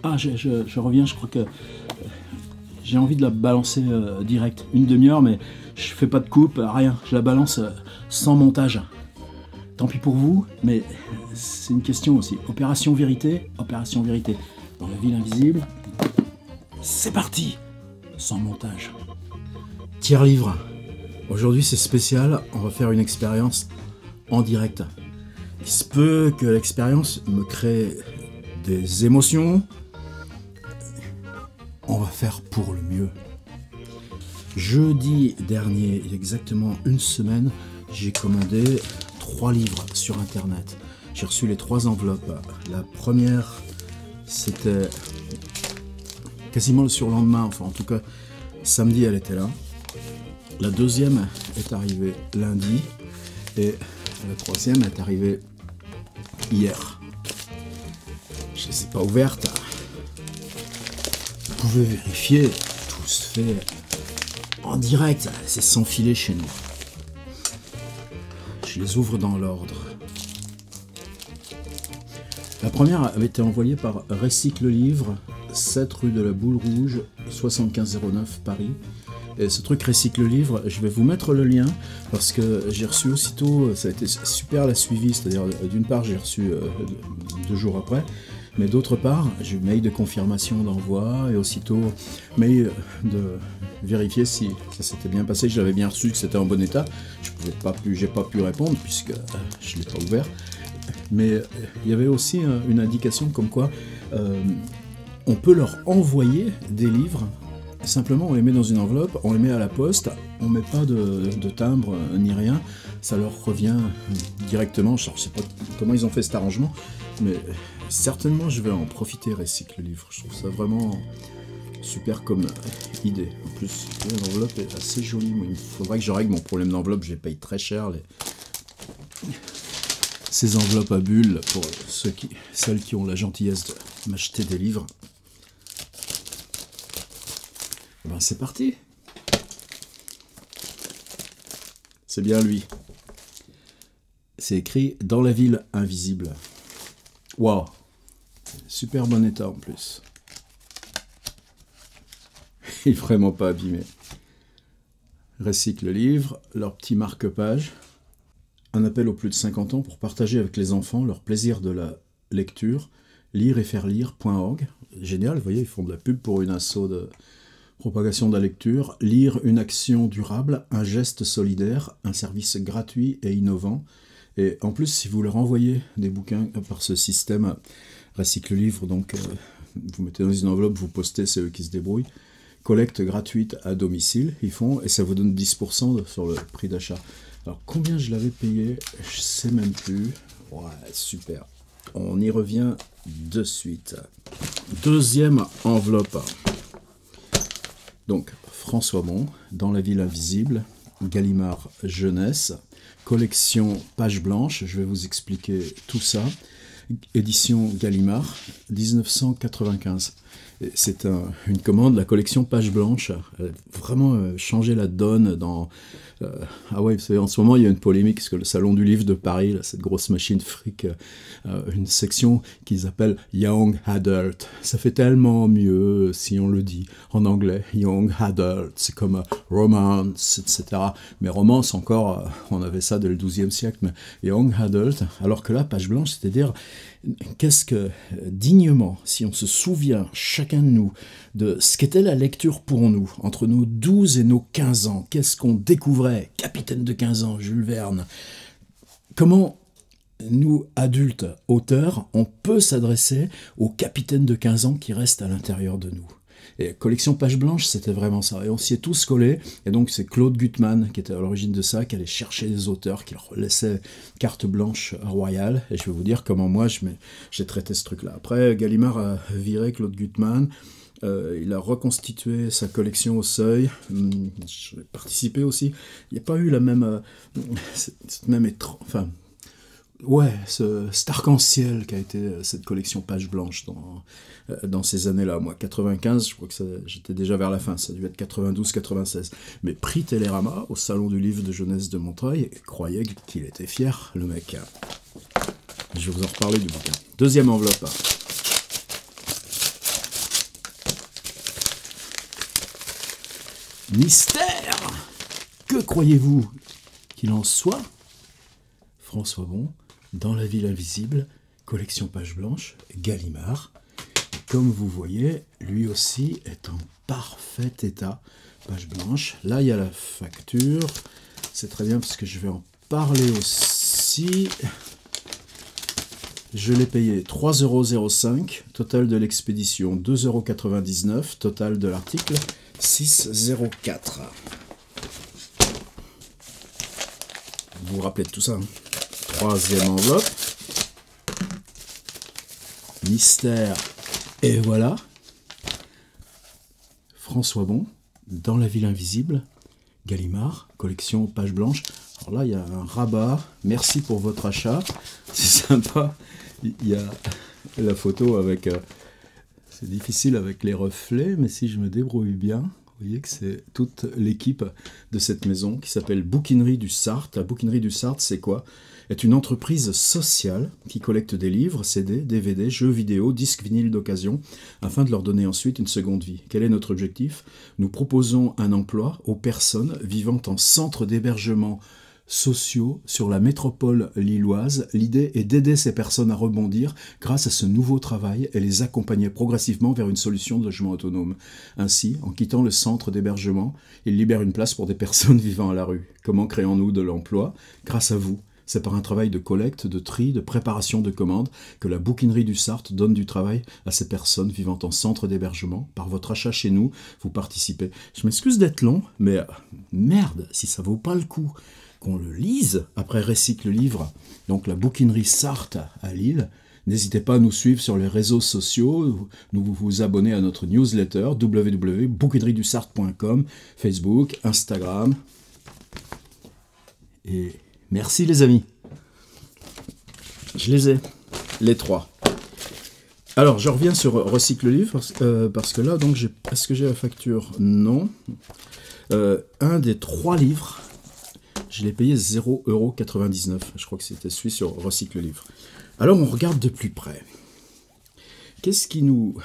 Ah, je reviens, je crois que j'ai envie de la balancer direct. Une demi-heure, mais je fais pas de coupe, rien. Je la balance sans montage. Tant pis pour vous, mais c'est une question aussi. Opération vérité, dans la ville invisible. C'est parti, sans montage. Tiers livre. Aujourd'hui c'est spécial, on va faire une expérience en direct. Il se peut que l'expérience me crée des émotions. On va faire pour le mieux. Jeudi dernier, il y a exactement une semaine, j'ai commandé 3 livres sur internet. J'ai reçu les 3 enveloppes. La première, c'était quasiment le surlendemain, enfin en tout cas samedi elle était là. La deuxième est arrivée lundi et la troisième est arrivée hier. Je ne les ai pas ouvertes. Vous pouvez vérifier, tout se fait en direct, c'est sans filet chez nous. Je les ouvre dans l'ordre. La première avait été envoyée par Recycle Livre, 7 rue de la Boule Rouge, 7509 Paris. Et ce truc Recycle Livre, je vais vous mettre le lien parce que j'ai reçu aussitôt, ça a été super la suivi, c'est-à-dire d'une part j'ai reçu 2 jours après, mais d'autre part j'ai eu mail de confirmation d'envoi et aussitôt mail de vérifier si ça s'était bien passé, que j'avais bien reçu, que c'était en bon état. J'ai pas pu répondre puisque je ne l'ai pas ouvert, mais il y avait aussi une indication comme quoi on peut leur envoyer des livres. Simplement, on les met dans une enveloppe, on les met à la poste, on met pas de timbre ni rien, ça leur revient directement. Je ne sais pas comment ils ont fait cet arrangement, mais certainement je vais en profiter, Recycle Livre. Je trouve ça vraiment super comme idée. En plus, l'enveloppe est assez jolie. Il faudrait que je règle mon problème d'enveloppe, je les paye très cher. Ces enveloppes à bulles pour celles qui ont la gentillesse de m'acheter des livres. Ben c'est parti. C'est bien lui. C'est écrit « Dans la ville invisible ». Waouh. Super bon état en plus. Il est vraiment pas abîmé. Recycle Livre, leur petit marque-page. Un appel aux plus de 50 ans pour partager avec les enfants leur plaisir de la lecture. Lire-et-faire-lire.org. Génial, vous voyez, ils font de la pub pour une asso de propagation de la lecture. Lire une action durable, un geste solidaire, un service gratuit et innovant. Et en plus, si vous leur envoyez des bouquins par ce système Recycle Livre, donc vous mettez dans une enveloppe, vous postez, c'est eux qui se débrouillent. Collecte gratuite à domicile, ils font, et ça vous donne 10% sur le prix d'achat. Alors combien je l'avais payé, je sais même plus. Ouais, super. On y revient de suite. Deuxième enveloppe. Donc, François Bon, Dans la ville invisible, Gallimard Jeunesse, collection Page Blanche, je vais vous expliquer tout ça. Édition Gallimard, 1995. C'est une commande, la collection Page Blanche, elle a vraiment changé la donne dans... ah ouais, vous savez, en ce moment, il y a une polémique, parce que le Salon du Livre de Paris, là, cette grosse machine fric, une section qu'ils appellent Young Adult. Ça fait tellement mieux si on le dit en anglais. Young Adult, c'est comme romance, etc. Mais romance, encore, on avait ça dès le XIIe siècle, mais Young Adult, alors que là, Page Blanche, c'est-à-dire... Qu'est-ce que, dignement, si on se souvient, chacun de nous, de ce qu'était la lecture pour nous, entre nos 12 et nos 15 ans, qu'est-ce qu'on découvrait, Capitaine de 15 ans, Jules Verne, comment nous, adultes, auteurs, on peut s'adresser au capitaine de 15 ans qui reste à l'intérieur de nous. Et collection Page Blanche, c'était vraiment ça. Et on s'y est tous collés. Et donc, c'est Claude Gutmann qui était à l'origine de ça, qui allait chercher les auteurs, qui leur laissait carte blanche royale. Et je vais vous dire comment moi, j'ai traité ce truc-là. Après, Gallimard a viré Claude Gutmann. Il a reconstitué sa collection au Seuil. J'ai participé aussi. Il n'y a pas eu la même... cette même enfin... Ouais, cet arc-en-ciel qu'a été cette collection Page Blanche dans ces années-là. Moi, 95, je crois que j'étais déjà vers la fin, ça a dû être 92, 96. Mais prix Télérama au Salon du Livre de Jeunesse de Montreuil, et croyez qu'il était fier, le mec. Je vais vous en reparler du bouquin. Deuxième enveloppe. Mystère! Que croyez-vous qu'il en soit? François Bon, Dans la ville invisible, collection page blanche, Gallimard. Comme vous voyez, lui aussi est en parfait état, page blanche. Là, il y a la facture. C'est très bien parce que je vais en parler aussi. Je l'ai payé 3,05 €, total de l'expédition 2,99 €, total de l'article 6,04 €. Vous vous rappelez de tout ça, hein? Troisième enveloppe. Mystère. Et voilà. François Bon, Dans la ville invisible, Gallimard, collection page blanche. Alors là, il y a un rabat. Merci pour votre achat. C'est sympa. Il y a la photo avec... c'est difficile avec les reflets, mais si je me débrouille bien, vous voyez que c'est toute l'équipe de cette maison qui s'appelle Bouquinerie du Sarthe. La Bouquinerie du Sarthe, c'est quoi? Est une entreprise sociale qui collecte des livres, CD, DVD, jeux vidéo, disques vinyles d'occasion, afin de leur donner ensuite une seconde vie. Quel est notre objectif? Nous proposons un emploi aux personnes vivant en centre d'hébergement sociaux sur la métropole lilloise. L'idée est d'aider ces personnes à rebondir grâce à ce nouveau travail et les accompagner progressivement vers une solution de logement autonome. Ainsi, en quittant le centre d'hébergement, ils libèrent une place pour des personnes vivant à la rue. Comment créons-nous de l'emploi? Grâce à vous. C'est par un travail de collecte, de tri, de préparation de commandes que la Bouquinerie du Sarthe donne du travail à ces personnes vivant en centre d'hébergement. Par votre achat chez nous, vous participez. Je m'excuse d'être long, mais merde, si ça vaut pas le coup qu'on le lise après Recycle Livre, donc la Bouquinerie Sarthe à Lille. N'hésitez pas à nous suivre sur les réseaux sociaux, vous abonner à notre newsletter www.bouquineriedusarthe.com, Facebook, Instagram. Et merci les amis. Je les ai, les trois. Alors, je reviens sur Recycle Livre, parce que là, donc, est-ce que j'ai la facture? Non. Un des 3 livres, je l'ai payé 0,99 €. Je crois que c'était celui sur Recycle Livre. Alors, on regarde de plus près. Qu'est-ce qui nous...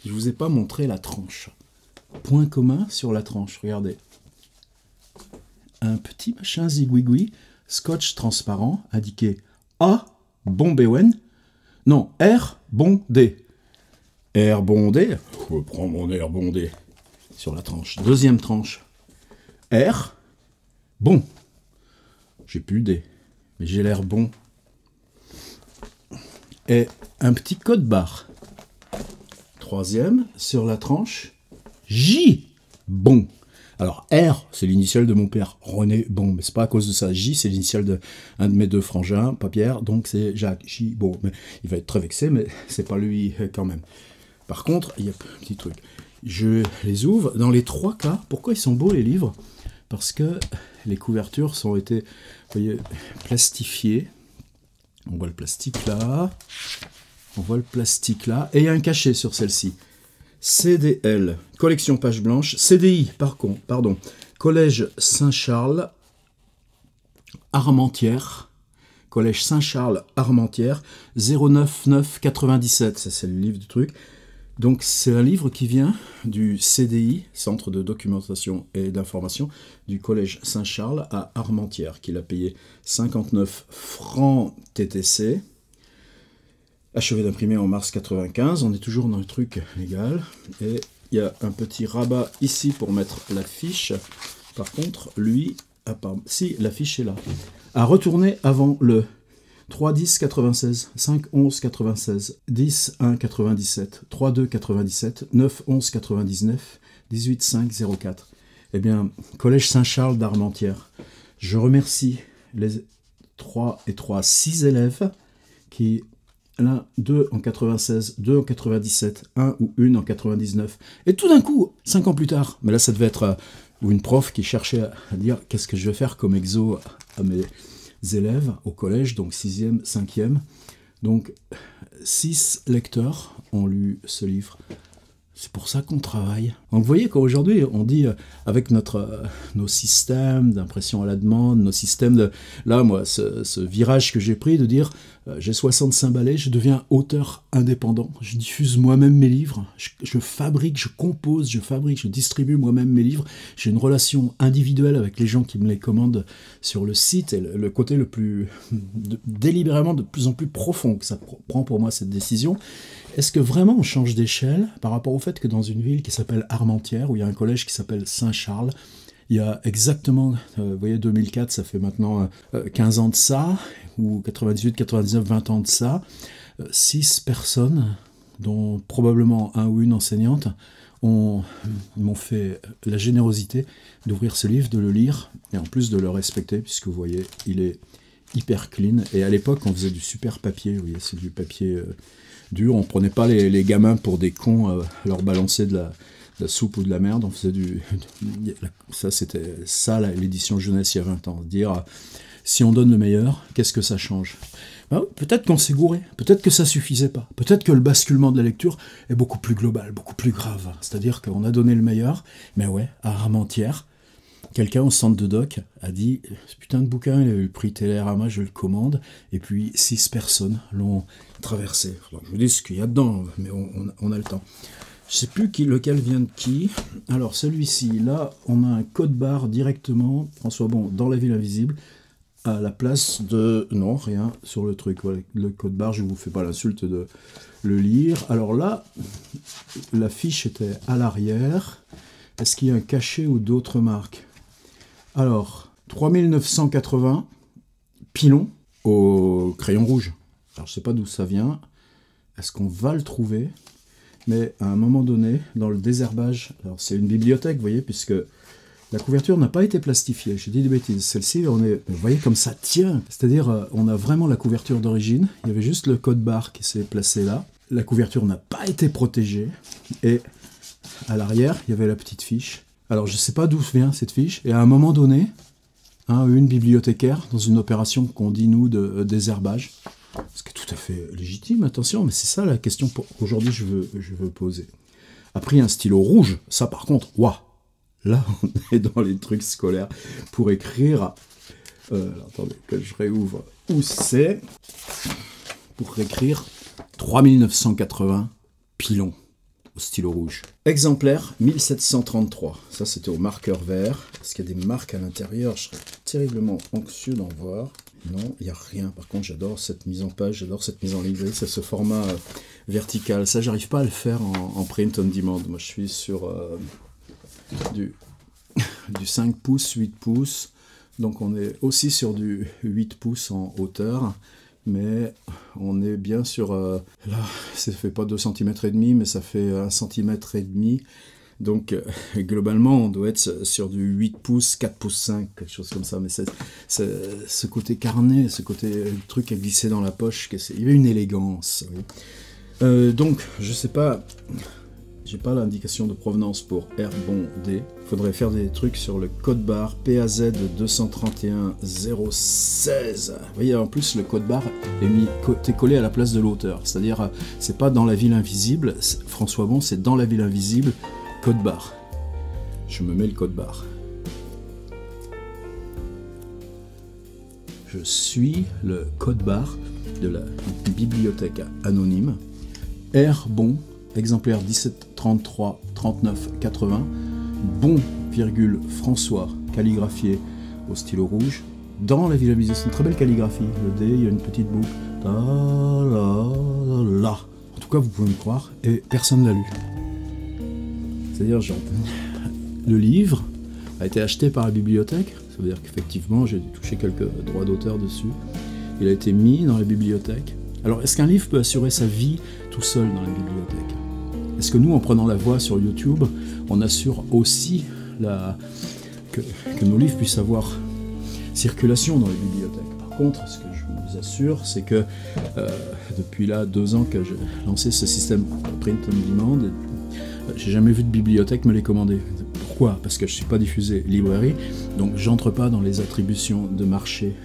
Je ne vous ai pas montré la tranche. Point commun sur la tranche, regardez. Un petit machin zigouigoui, scotch transparent, indiqué A, bon Bewen. Non, R, bon D. R, bon D. Je prends mon R, bon D. Sur la tranche. Deuxième tranche. R, bon. J'ai plus D, mais j'ai l'air bon. Et un petit code barre. Troisième, sur la tranche, J, bon. Alors R, c'est l'initiale de mon père, René Bon, mais c'est pas à cause de ça. J, c'est l'initiale de un de mes 2 frangins, pas Pierre, donc c'est Jacques. J, bon, mais il va être très vexé, mais c'est pas lui quand même. Par contre, il y a un petit truc. Je les ouvre. Dans les 3 cas, pourquoi ils sont beaux les livres? Parce que les couvertures ont été, vous voyez, plastifiées. On voit le plastique là. On voit le plastique là. Et il y a un cachet sur celle-ci. CDL, collection page blanche. CDI, pardon. Collège Saint-Charles, Armentières. Collège Saint-Charles, Armentières. 09997. Ça, c'est le livre du truc. Donc, c'est un livre qui vient du CDI, Centre de documentation et d'information, du Collège Saint-Charles à Armentières, qu'il a payé 59 francs TTC, achevé d'imprimer en mars 95. On est toujours dans le truc légal. Et il y a un petit rabat ici pour mettre la fiche. Par contre, lui, si, la fiche est là. À retourner avant le 3,10 96, 5,11 96, 10,1 97, 3,2 97, 9,11 99, 18,5 04. Eh bien, Collège Saint-Charles d'Armentières. Je remercie les 6 élèves qui, l'un, 2 en 96, 2 en 97, 1 ou 1 en 99. Et tout d'un coup, 5 ans plus tard, mais là ça devait être une prof qui cherchait à dire qu'est-ce que je vais faire comme exo à mes élèves au collège, donc 6e, 5e. Donc 6 lecteurs ont lu ce livre. C'est pour ça qu'on travaille. Donc vous voyez qu'aujourd'hui, on dit, avec nos systèmes d'impression à la demande, nos systèmes de... Là, moi, ce virage que j'ai pris de dire, j'ai 65 balais, je deviens auteur indépendant. Je diffuse moi-même mes livres. Je fabrique, je compose, je distribue moi-même mes livres. J'ai une relation individuelle avec les gens qui me les commandent sur le site. Et le côté le plus... délibérément de plus en plus profond que ça prend pour moi cette décision. Est-ce que vraiment on change d'échelle par rapport au fait que dans une ville qui s'appelle Armentières, où il y a un collège qui s'appelle Saint-Charles, il y a exactement, vous voyez, 2004, ça fait maintenant 15 ans de ça, ou 98, 99, 20 ans de ça, 6 personnes, dont probablement un ou une enseignante, m'ont fait la générosité d'ouvrir ce livre, de le lire, et en plus de le respecter, puisque vous voyez, il est hyper clean. Et à l'époque, on faisait du super papier, vous voyez, c'est du papier... dur, on prenait pas les gamins pour des cons, leur balancer de la soupe ou de la merde, on faisait ça c'était ça l'édition jeunesse il y a 20 ans, dire si on donne le meilleur, qu'est-ce que ça change? Ben, peut-être qu'on s'est gouré, peut-être que ça suffisait pas, peut-être que le basculement de la lecture est beaucoup plus global, beaucoup plus grave, c'est-à-dire qu'on a donné le meilleur, mais ouais, à Armentières, quelqu'un au centre de doc a dit « Ce putain de bouquin, il a eu le prix Télérama, je le commande. » Et puis 6 personnes l'ont traversé. Alors, je me dis ce qu'il y a dedans, mais on a le temps. Je ne sais plus lequel vient de qui. Alors celui-ci, là, on a un code barre directement, François Bon, dans la ville invisible, à la place de... Non, rien sur le truc. Voilà, le code barre, je ne vous fais pas l'insulte de le lire. Alors là, la fiche était à l'arrière. Est-ce qu'il y a un cachet ou d'autres marques? Alors, 3980 pilons au crayon rouge. Alors, je ne sais pas d'où ça vient. Est-ce qu'on va le trouver? Mais à un moment donné, dans le désherbage, alors c'est une bibliothèque, vous voyez, puisque la couverture n'a pas été plastifiée. J'ai dit des bêtises. Celle-ci, vous voyez comme ça tient. C'est-à-dire, on a vraiment la couverture d'origine. Il y avait juste le code barre qui s'est placé là. La couverture n'a pas été protégée. Et à l'arrière, il y avait la petite fiche. Alors, je ne sais pas d'où vient cette fiche, et à un moment donné, une bibliothécaire, dans une opération qu'on dit, nous, de désherbage, ce qui est tout à fait légitime, attention, mais c'est ça la question qu'aujourd'hui je veux poser, a pris un stylo rouge, ça par contre, waouh, là, on est dans les trucs scolaires, pour écrire, attendez, que je réouvre, où c'est, pour écrire 3980 pilons. Stylo rouge. Exemplaire 1733. Ça, c'était au marqueur vert. Est-ce qu'il y a des marques à l'intérieur? Je serais terriblement anxieux d'en voir. Non, il n'y a rien. Par contre, j'adore cette mise en page, j'adore cette mise en librairie. C'est ce format vertical. Ça, j'arrive pas à le faire en print on demand. Moi, je suis sur du 5 pouces, 8 pouces. Donc, on est aussi sur du 8 pouces en hauteur. Mais on est bien sur... là, ça fait pas 2 cm et demi, mais ça fait 1 cm et demi. Donc, globalement, on doit être sur du 8 pouces, 4 pouces 5, quelque chose comme ça. Mais c'est ce côté carnet, ce côté truc à glisser dans la poche, il y a une élégance. Oui. Donc, je sais pas... J'ai pas l'indication de provenance pour Herbon D. Il faudrait faire des trucs sur le code barre PAZ 231-016. Vous voyez, en plus, le code barre est collé à la place de l'auteur. C'est-à-dire, c'est pas dans la ville invisible. François Bon, c'est dans la ville invisible, code barre. Je me mets le code barre. Je suis le code barre de la bibliothèque anonyme. Herbon, exemplaire 1733 39 80, Bon, François, calligraphié au stylo rouge, dans la ville invisible. C'est une très belle calligraphie. Le D, il y a une petite boucle. Ta la la. En tout cas, vous pouvez me croire, et personne ne l'a lu. C'est-à-dire, le livre a été acheté par la bibliothèque. Ça veut dire qu'effectivement, j'ai touché quelques droits d'auteur dessus. Il a été mis dans la bibliothèque. Alors, est-ce qu'un livre peut assurer sa vie tout seul dans la bibliothèque? Est-ce que nous, en prenant la voix sur YouTube, on assure aussi que nos livres puissent avoir circulation dans les bibliothèques? Par contre, ce que je vous assure, c'est que depuis là 2 ans que j'ai lancé ce système print on demand, j'ai jamais vu de bibliothèque me les commander. Pourquoi? Parce que je ne suis pas diffusé librairie, donc j'entre pas dans les attributions de marché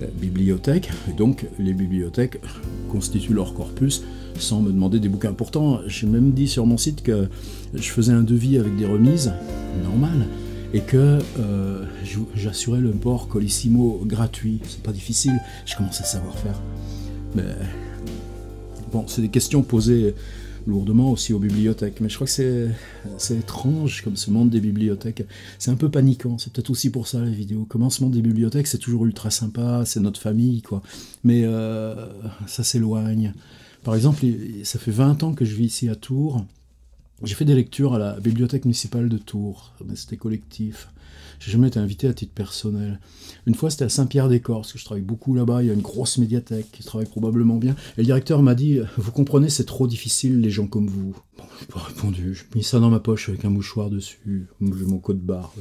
bibliothèque, et donc les bibliothèques constituent leur corpus sans me demander des bouquins. Pourtant, j'ai même dit sur mon site que je faisais un devis avec des remises, normal, et que j'assurais le port Colissimo gratuit. C'est pas difficile, je commence à savoir faire. Mais bon, c'est des questions posées lourdement aussi aux bibliothèques, mais je crois que c'est étrange comme ce monde des bibliothèques, c'est un peu paniquant, c'est peut-être aussi pour ça la vidéo. Comment ce monde des bibliothèques, c'est toujours ultra sympa, c'est notre famille, quoi, mais ça s'éloigne. Par exemple, ça fait 20 ans que je vis ici à Tours, j'ai fait des lectures à la bibliothèque municipale de Tours, mais c'était collectif. J'ai jamais été invité à titre personnel. Une fois, c'était à Saint-Pierre-des-Corps, parce que je travaille beaucoup là-bas, il y a une grosse médiathèque qui travaille probablement bien. Et le directeur m'a dit « Vous comprenez, c'est trop difficile, les gens comme vous. » Bon, je n'ai pas répondu, j'ai mis ça dans ma poche avec un mouchoir dessus, j'ai mon code barre.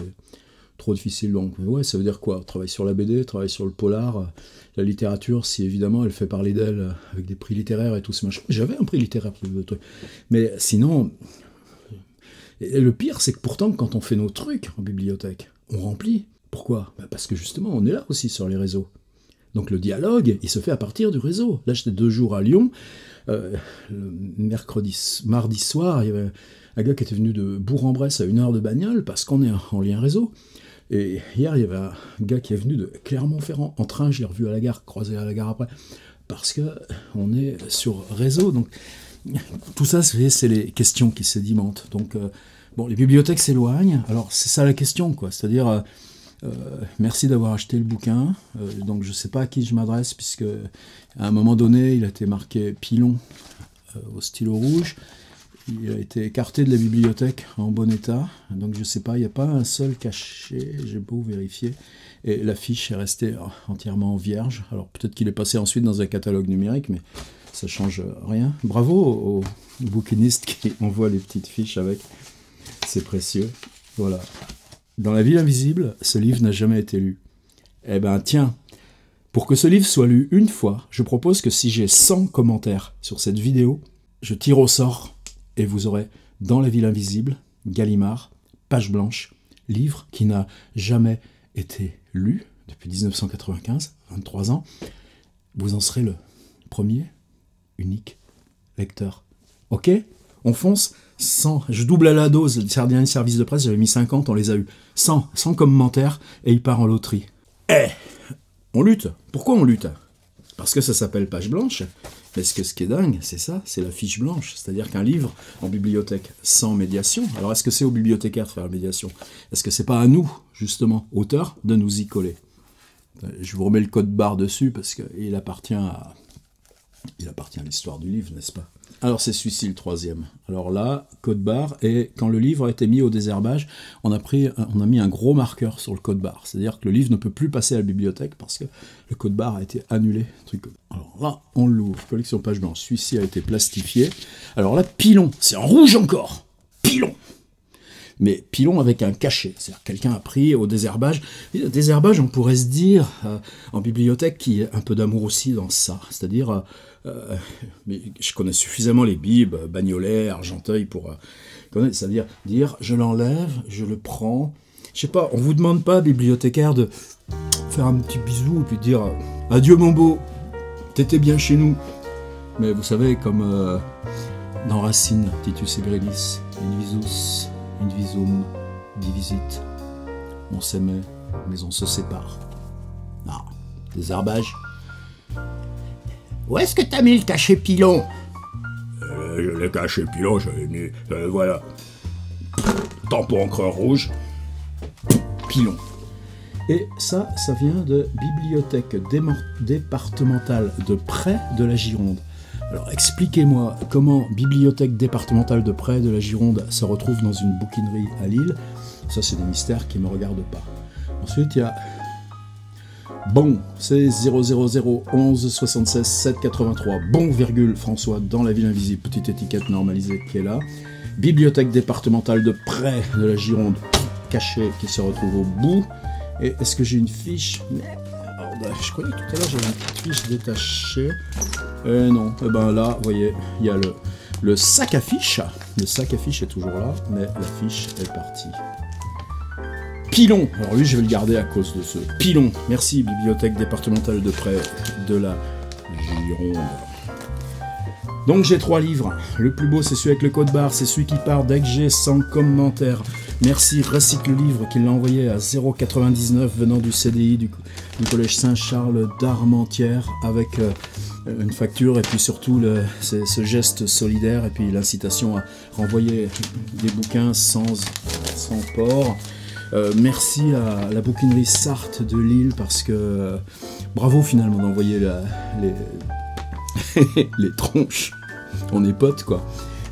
Trop difficile, donc ouais, ça veut dire quoi? Travaille sur la BD, travaille sur le polar, la littérature, si évidemment elle fait parler d'elle avec des prix littéraires et tout ce machin. J'avais un prix littéraire, mais sinon... Et le pire, c'est que pourtant, quand on fait nos trucs en bibliothèque, on remplit. Pourquoi? Parce que justement, on est là aussi sur les réseaux. Donc le dialogue, il se fait à partir du réseau. Là, j'étais 2 jours à Lyon. Le mardi soir, il y avait un gars qui était venu de Bourg-en-Bresse à 1 heure de bagnole, parce qu'on est en lien réseau. Et hier, il y avait un gars qui est venu de Clermont-Ferrand en train, je l'ai revu à la gare, croisé à la gare après, parce qu'on est sur réseau. Donc tout ça, c'est les questions qui sédimentent. Donc, bon, les bibliothèques s'éloignent. Alors, c'est ça la question, quoi. C'est-à-dire, merci d'avoir acheté le bouquin. Donc, je ne sais pas à qui je m'adresse, puisque à un moment donné, il a été marqué Pilon au stylo rouge. Il a été écarté de la bibliothèque en bon état. Donc, je ne sais pas, il n'y a pas un seul cachet. J'ai beau vérifier. Et l'affiche est restée entièrement vierge. Alors, peut-être qu'il est passé ensuite dans un catalogue numérique, mais... ça change rien. Bravo aux bouquinistes qui envoient les petites fiches avec. C'est précieux. Voilà. Dans La Ville invisible, ce livre n'a jamais été lu. Eh ben tiens, pour que ce livre soit lu une fois, je propose que si j'ai 100 commentaires sur cette vidéo, je tire au sort et vous aurez Dans La Ville invisible, Gallimard, page blanche, livre qui n'a jamais été lu depuis 1995, 23 ans. Vous en serez le premier unique lecteur. Ok? On fonce 100. Je double à la dose. Le dernier service de presse, j'avais mis 50, on les a eu. 100 commentaires et il part en loterie. On lutte. Pourquoi on lutte? Parce que ça s'appelle page blanche. Mais ce qui est dingue, c'est ça, c'est la fiche blanche. C'est-à-dire qu'un livre en bibliothèque sans médiation. Alors est-ce que c'est aux bibliothécaires de faire la médiation? Est-ce que c'est pas à nous, justement, auteurs, de nous y coller? Je vous remets le code barre dessus parce qu'il appartient à... Il appartient à l'histoire du livre, n'est-ce pas? Alors c'est celui-ci le 3e. Alors là, code barre, et quand le livre a été mis au désherbage, on a mis un gros marqueur sur le code barre. C'est-à-dire que le livre ne peut plus passer à la bibliothèque parce que le code barre a été annulé. Alors là, on l'ouvre. Collection page blanche. Celui-ci a été plastifié. Alors là, Pilon. C'est en rouge encore. Pilon. Mais Pilon avec un cachet. C'est-à-dire quelqu'un a pris au désherbage. Et le désherbage, on pourrait se dire, en bibliothèque, qu'il y a un peu d'amour aussi dans ça. C'est-à-dire... mais je connais suffisamment les bibes, Bagnolet, Argenteuil pour connaître, c'est-à-dire dire je l'enlève, je le prends. Je sais pas, on vous demande pas, bibliothécaire, de faire un petit bisou et puis dire adieu mon beau, t'étais bien chez nous. Mais vous savez, comme dans Racine, Titus Ebrilis, invisus, invisum, divisit. On s'aimait, mais on se sépare. Ah, désherbage. Où est-ce que t'as mis le cachet Pilon? Le cachet Pilon, j'avais mis... voilà. Tampon encreur rouge. Pilon. Et ça vient de Bibliothèque départementale de Près de la Gironde. Alors expliquez-moi comment Bibliothèque départementale de Près de la Gironde se retrouve dans une bouquinerie à Lille. Ça, c'est des mystères qui ne me regardent pas. Ensuite, il y a... Bon, c'est 000 11 76 7 83. Bon, virgule, François, dans La Ville invisible. Petite étiquette normalisée qui est là. Bibliothèque départementale de Près de la Gironde, cachée, qui se retrouve au bout. Et est-ce que j'ai une fiche? Je croyais que tout à l'heure j'avais une petite fiche détachée. Non, et ben là, vous voyez, il y a le sac à fiches. Le sac à fiches est toujours là, mais la fiche est partie. Pilon. Alors lui, je vais le garder à cause de ce Pilon. Merci, Bibliothèque départementale de près de la Gironde. Donc j'ai 3 livres. Le plus beau, c'est celui avec le code barre. C'est celui qui part dès que j'ai 100 commentaires. Merci, Recycle le livre, qui l'a envoyé à 0,99 venant du CDI du Collège Saint-Charles d'Armentières avec une facture et puis surtout ce geste solidaire et puis l'incitation à renvoyer des bouquins sans port. Merci à la bouquinerie Sarthe de Lille parce que bravo finalement d'envoyer les tronches. On est potes quoi.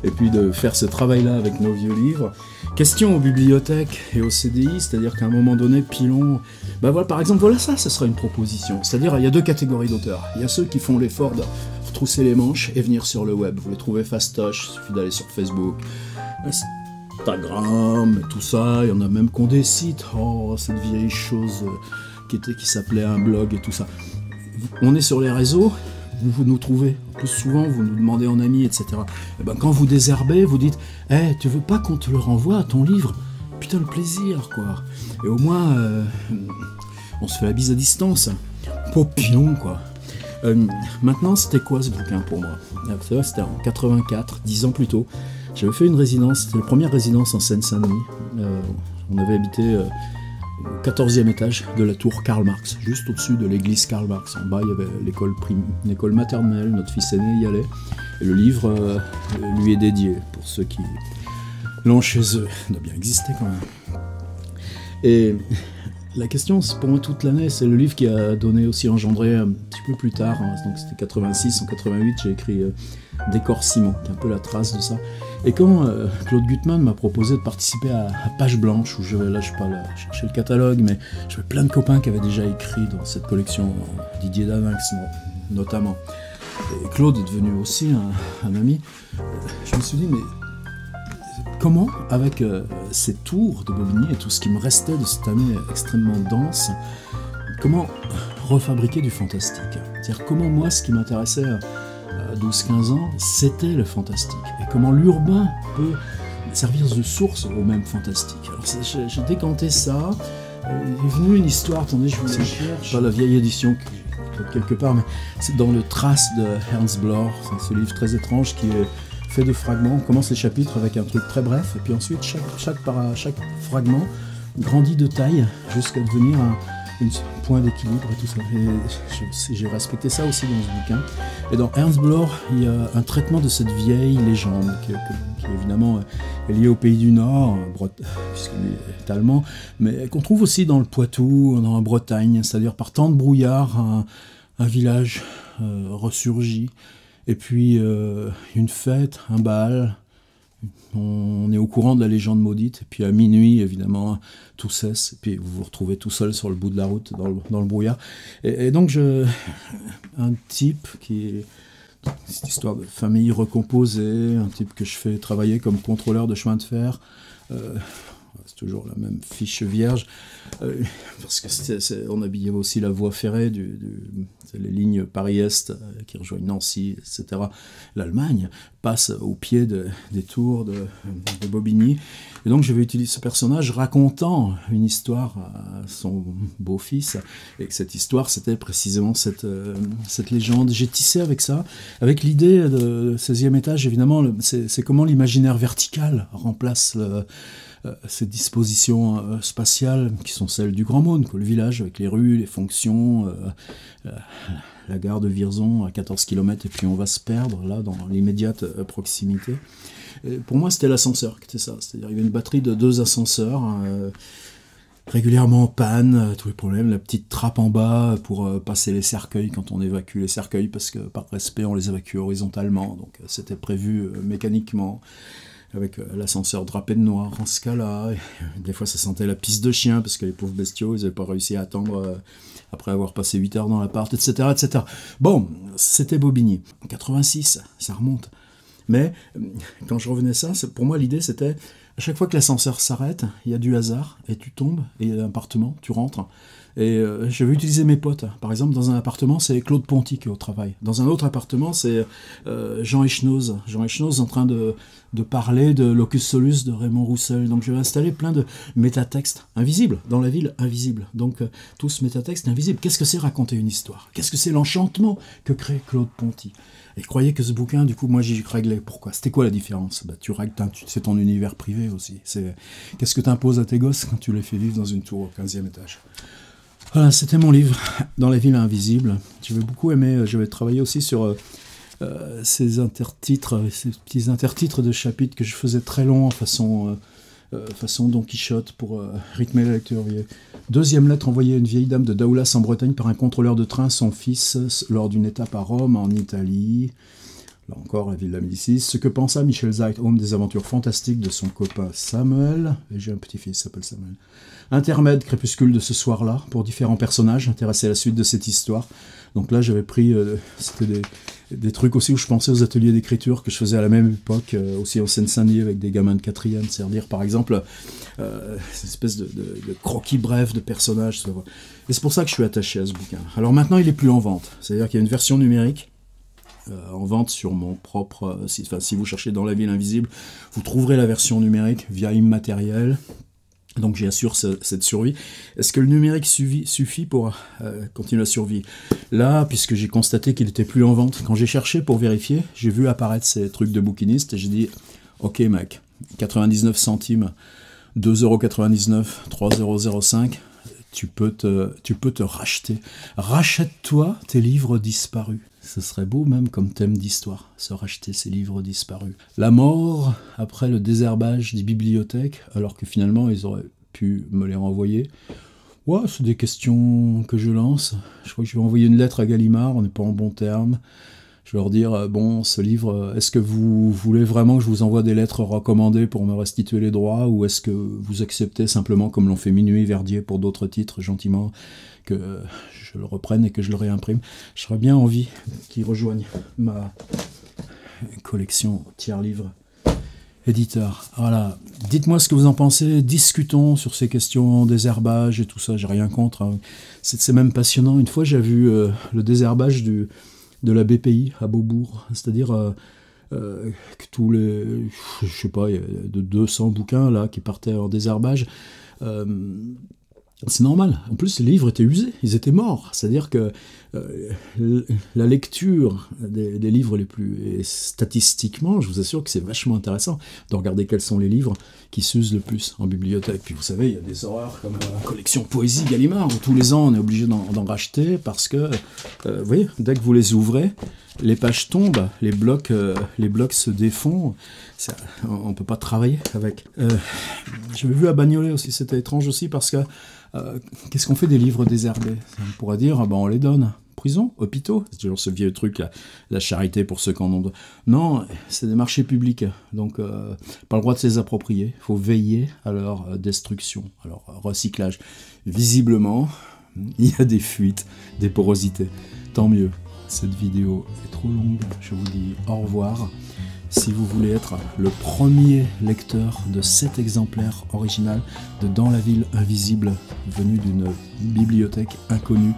Et puis de faire ce travail-là avec nos vieux livres. Question aux bibliothèques et au CDI, c'est-à-dire qu'à un moment donné, Pilon... Ben voilà, par exemple, voilà ça, ce sera une proposition. C'est-à-dire, il y a 2 catégories d'auteurs. Il y a ceux qui font l'effort de retrousser les manches et venir sur le web. Vous les trouvez fastoche, il suffit d'aller sur Facebook, Instagram, tout ça. Il y en a même qui ont des sites. Oh, cette vieille chose qui s'appelait un blog et tout ça. On est sur les réseaux, vous nous trouvez. Plus souvent, vous nous demandez en ami, etc. Et ben, quand vous désherbez, vous dites « Hey, tu veux pas qu'on te le renvoie à ton livre ?» Putain, le plaisir, quoi. Et au moins, on se fait la bise à distance. Pour Pilon, quoi. Maintenant, c'était quoi ce bouquin pour moi? C'était en 84, 10 ans plus tôt. J'avais fait une résidence, c'était la première résidence en Seine-Saint-Denis. On avait habité au 14e étage de la tour Karl Marx, juste au-dessus de l'église Karl Marx. En bas, il y avait l'école maternelle, notre fils aîné y allait. Et le livre lui est dédié, pour ceux qui l'ont chez eux. Il doit bien exister quand même. Et la question, c'est pour moi toute l'année, c'est le livre qui a donné aussi engendré un petit peu plus tard, hein, donc c'était 86, en 88, j'ai écrit Décor Ciment, qui est un peu la trace de ça. Et quand Claude Gutmann m'a proposé de participer à Page Blanche, où je vais pas chercher le catalogue, mais j'avais plein de copains qui avaient déjà écrit dans cette collection, Didier Davinx notamment. Et Claude est devenu aussi un ami. Je me suis dit, mais comment, avec ces tours de Bobigny et tout ce qui me restait de cette année extrêmement dense, comment refabriquer du fantastique? C'est-à-dire comment moi, ce qui m'intéressait à 12-15 ans, c'était le fantastique. Et comment l'urbain peut servir de source au même fantastique. Alors j'ai décanté ça. Il est venu une histoire, attendez, je vous la cherche. Pas la vieille édition quelque part, mais c'est dans le Trace de Ernst Bloch. C'est ce livre très étrange qui est fait de fragments. On commence les chapitres avec un truc très bref, et puis ensuite chaque fragment grandit de taille jusqu'à devenir un point d'équilibre et tout ça. Et j'ai respecté ça aussi dans ce bouquin. Et dans Ernst Bloch, il y a un traitement de cette vieille légende qui évidemment est liée au pays du Nord, puisque lui est allemand, mais qu'on trouve aussi dans le Poitou, dans la Bretagne, c'est-à-dire par temps de brouillard, un village ressurgit. Et puis, une fête, un bal, on est au courant de la légende maudite, et puis à minuit, évidemment, tout cesse, et puis vous vous retrouvez tout seul sur le bout de la route, dans le brouillard. Et donc, un type qui est... Cette histoire de famille recomposée, un type que je fais travailler comme contrôleur de chemin de fer, c'est toujours la même fiche vierge, parce que on habillait aussi la voie ferrée, les lignes Paris-Est qui rejoignent Nancy, etc. L'Allemagne passe au pied des tours de Bobigny. Et donc je vais utiliser ce personnage racontant une histoire à son beau-fils, et que cette histoire c'était précisément cette légende. J'ai tissé avec ça, avec l'idée de 16e étage, évidemment, c'est comment l'imaginaire vertical remplace ces dispositions spatiales qui sont celles du Grand Monde, le village avec les rues, les fonctions, la gare de Vierzon à 14 km, et puis on va se perdre là dans l'immédiate proximité. Et pour moi, c'était l'ascenseur qui était ça, c'est-à-dire il y avait une batterie de 2 ascenseurs, régulièrement en panne, tous les problèmes, la petite trappe en bas pour passer les cercueils quand on évacue les cercueils, parce que par respect on les évacue horizontalement, donc c'était prévu mécaniquement, avec l'ascenseur drapé de noir en ce cas-là. Des fois ça sentait la pisse de chien parce que les pauvres bestiaux ils n'avaient pas réussi à attendre après avoir passé 8 heures dans l'appart, etc., etc. Bon, c'était Bobigny. En 86, ça remonte. Mais quand je revenais ça, pour moi l'idée c'était À chaque fois que l'ascenseur s'arrête, il y a du hasard, et tu tombes, et il y a un appartement, tu rentres. Et je vais utiliser mes potes. Par exemple, dans un appartement, c'est Claude Ponty qui est au travail. Dans un autre appartement, c'est Jean Echnoz. Jean Echnoz en train de parler de Locus Solus de Raymond Roussel. Donc je vais installer plein de métatextes invisibles, dans la ville invisible. Donc tous métatextes invisibles. Qu'est-ce que c'est raconter une histoire? Qu'est-ce que c'est l'enchantement que crée Claude Ponty? Et croyez que ce bouquin, du coup, moi j'y réglais. Pourquoi? C'était quoi la différence? Tu règles, c'est ton univers privé aussi. Qu'est-ce que tu imposes à tes gosses quand tu les fais vivre dans une tour au 15e étage? Voilà, c'était mon livre, Dans la ville invisible. J'avais beaucoup aimé, j'avais travaillé aussi sur ces intertitres, ces petits intertitres de chapitres que je faisais très longs, façon Don Quichotte, pour rythmer la lecture. Deuxième lettre envoyée à une vieille dame de Daoulas en Bretagne par un contrôleur de train, son fils, lors d'une étape à Rome, en Italie. Là encore, la ville de la Médicis. Ce que pensa Michel Zeit, homme des aventures fantastiques de son copain Samuel. Et j'ai un petit-fils qui s'appelle Samuel. Intermède, crépuscule de ce soir-là, pour différents personnages intéressés à la suite de cette histoire. Donc là, j'avais pris, c'était des trucs aussi où je pensais aux ateliers d'écriture que je faisais à la même époque, aussi en Seine-Saint-Denis avec des gamins de 4e, c'est-à-dire par exemple, cette espèce de croquis bref de personnages. Et c'est pour ça que je suis attaché à ce bouquin. Alors maintenant, il est plus en vente, c'est-à-dire qu'il y a une version numérique, en vente sur mon propre site. Enfin, si vous cherchez Dans la ville invisible, vous trouverez la version numérique via Immatériel. Donc j'assure cette survie. Est-ce que le numérique suffit pour continuer la survie? Là, puisque j'ai constaté qu'il n'était plus en vente, quand j'ai cherché pour vérifier, j'ai vu apparaître ces trucs de bouquiniste et j'ai dit « Ok mec, 99 centimes, 2,99 €, 3,05 €, tu peux te racheter. Rachète-toi tes livres disparus. » Ce serait beau même comme thème d'histoire, se racheter ces livres disparus. La mort après le désherbage des bibliothèques, alors que finalement ils auraient pu me les renvoyer. Ouais, c'est des questions que je lance. Je crois que je vais envoyer une lettre à Gallimard, on n'est pas en bon terme. Je vais leur dire, bon, ce livre, est-ce que vous voulez vraiment que je vous envoie des lettres recommandées pour me restituer les droits, ou est-ce que vous acceptez simplement, comme l'ont fait Minuit Verdier pour d'autres titres, gentiment, que je le reprenne et que je le réimprime? J'aurais bien envie qu'ils rejoignent ma collection tiers-livre éditeur. Voilà. Dites-moi ce que vous en pensez, discutons sur ces questions désherbage et tout ça, j'ai rien contre. Hein. C'est même passionnant. Une fois, j'ai vu le désherbage de la BPI à Beaubourg, c'est-à-dire que tous les, je sais pas, il y a de 200 bouquins là qui partaient en désherbage. C'est normal. En plus, les livres étaient usés, ils étaient morts. C'est-à-dire que la lecture des livres les plus... Et statistiquement, je vous assure que c'est vachement intéressant de regarder quels sont les livres qui s'usent le plus en bibliothèque. Puis vous savez, il y a des horreurs comme la collection Poésie Gallimard, où tous les ans on est obligé d'en racheter parce que, vous voyez, dès que vous les ouvrez, les pages tombent, les blocs se défont, ça, on ne peut pas travailler avec. J'avais vu à Bagnolet aussi, c'était étrange aussi parce que qu'est-ce qu'on fait des livres désherbés? On pourrait dire, on les donne. Prison, hôpitaux, c'est toujours ce vieux truc, la charité pour ceux qui en ont besoin. Non, c'est des marchés publics, donc pas le droit de se les approprier. Il faut veiller à leur destruction, à leur recyclage. Visiblement, il y a des fuites, des porosités. Tant mieux. Cette vidéo est trop longue, je vous dis au revoir. Si vous voulez être le premier lecteur de cet exemplaire original de Dans la ville invisible, venu d'une bibliothèque inconnue,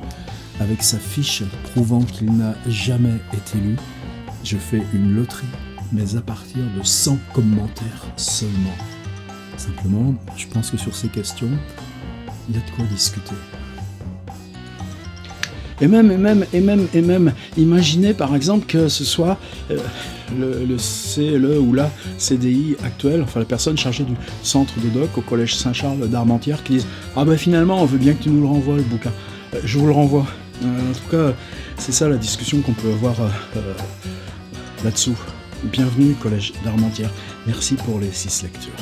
avec sa fiche prouvant qu'il n'a jamais été lu, je fais une loterie, mais à partir de 100 commentaires seulement. Simplement, je pense que sur ces questions, il y a de quoi discuter. Et même, imaginez par exemple que ce soit le CLE ou la CDI actuelle, enfin la personne chargée du centre de doc au collège Saint-Charles d'Armentières qui disent « Ah ben finalement, on veut bien que tu nous le renvoies le bouquin. Je vous le renvoie. » En tout cas, c'est ça la discussion qu'on peut avoir là-dessous. Bienvenue, collège d'Armentières. Merci pour les 6 lectures.